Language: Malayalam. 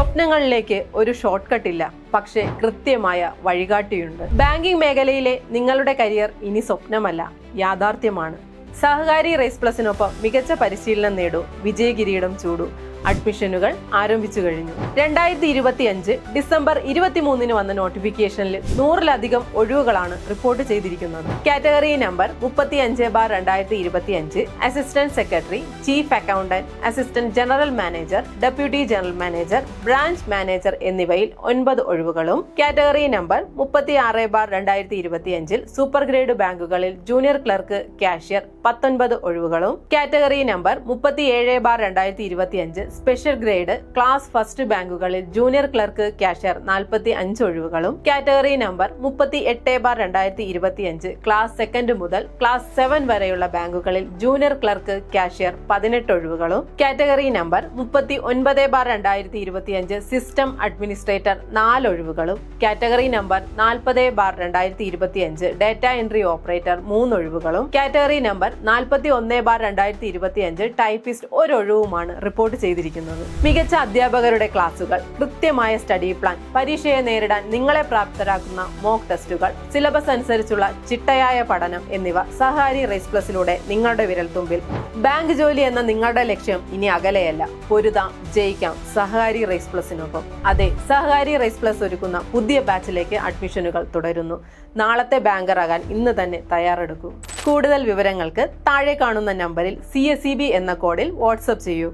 സ്വപ്നങ്ങളിലേക്ക് ഒരു ഷോർട്ട് കട്ട് ഇല്ല, പക്ഷേ കൃത്യമായ വഴികാട്ടിയുണ്ട്. ബാങ്കിംഗ് മേഖലയിലെ നിങ്ങളുടെ കരിയർ ഇനി സ്വപ്നമല്ല, യാഥാർത്ഥ്യമാണ്. സഹകാരി റേസ് പ്ലസിനൊപ്പം മികച്ച പരിശീലനം നേടൂ, വിജയകിരീടം ചൂടൂ. അഡ്മിഷനുകൾ ആരംഭിച്ചു കഴിഞ്ഞു. 2025 ഡിസംബർ 23 വന്ന നോട്ടിഫിക്കേഷനിൽ 100-ലധികം ഒഴിവുകളാണ് റിപ്പോർട്ട് ചെയ്തിരിക്കുന്നത്. Category number 35/2025 assistant secretary, chief accountant, assistant general manager, deputy general manager, branch manager എന്നിവയിൽ 9 ഒഴിവുകളും. കാറ്റഗറി നമ്പർ 36/2025 സൂപ്പർ ഗ്രേഡ് ബാങ്കുകളിൽ ജൂനിയർ ക്ലർക്ക്, കാഷ്യർ 19 ഒഴിവുകളും. Category number 37/2025 special grade class first ബാങ്കുകളിൽ ജൂനിയർ ക്ലർക്ക്, കാഷ്യർ 45 ഒഴിവുകളും. കാറ്റഗറി നമ്പർ 38/2025 ക്ലാസ് സെക്കൻഡ് മുതൽ ക്ലാസ് 7 വരെയുള്ള ബാങ്കുകളിൽ ജൂനിയർ ക്ലർക്ക്, കാഷ്യർ 18 ഒഴിവുകളും. കാറ്റഗറി നമ്പർ 39/2025 സിസ്റ്റം അഡ്മിനിസ്ട്രേറ്റർ 4 ഒഴിവുകളും. Category number 40/2025 data entry operator 3 ഒഴിവുകളും. കാറ്റഗറി നമ്പർ 41/2025 ടൈപ്പിസ്റ്റ് 1 ഒഴിവുമാണ് റിപ്പോർട്ട് ചെയ്തിരിക്കുന്നത്. മികച്ച അധ്യാപകരുടെ ക്ലാസുകൾ, കൃത്യമായ സ്റ്റഡി പ്ലാൻ, പരീക്ഷയെ നേരിടാൻ നിങ്ങളെ പ്രാപ്തരാക്കുന്ന മോക്ക് ടെസ്റ്റുകൾ, സിലബസ് അനുസരിച്ചുള്ള ചിട്ടയായ പഠനം എന്നിവ സഹകാരി റേസ് പ്ലസിലൂടെ നിങ്ങളുടെ വിരൽത്തുമ്പിൽ. ബാങ്ക് ജോലി എന്ന നിങ്ങളുടെ ലക്ഷ്യം ഇനി അകലെയല്ല. പൊരുതാം, ജയിക്കാം സഹകാരി റേസ് പ്ലസിനൊപ്പം. അതെ, സഹകാരി റേസ് പ്ലസ് ഒരുക്കുന്ന പുതിയ ബാച്ചിലേക്ക് അഡ്മിഷനുകൾ തുടരുന്നു. നാളത്തെ ബാങ്കറാകാൻ ഇന്ന് തന്നെ തയ്യാറെടുക്കൂ. കൂടുതൽ വിവരങ്ങൾക്ക് താഴെ കാണുന്ന നമ്പറിൽ CSEB എന്ന കോഡിൽ വാട്സ്ആപ്പ് ചെയ്യൂ.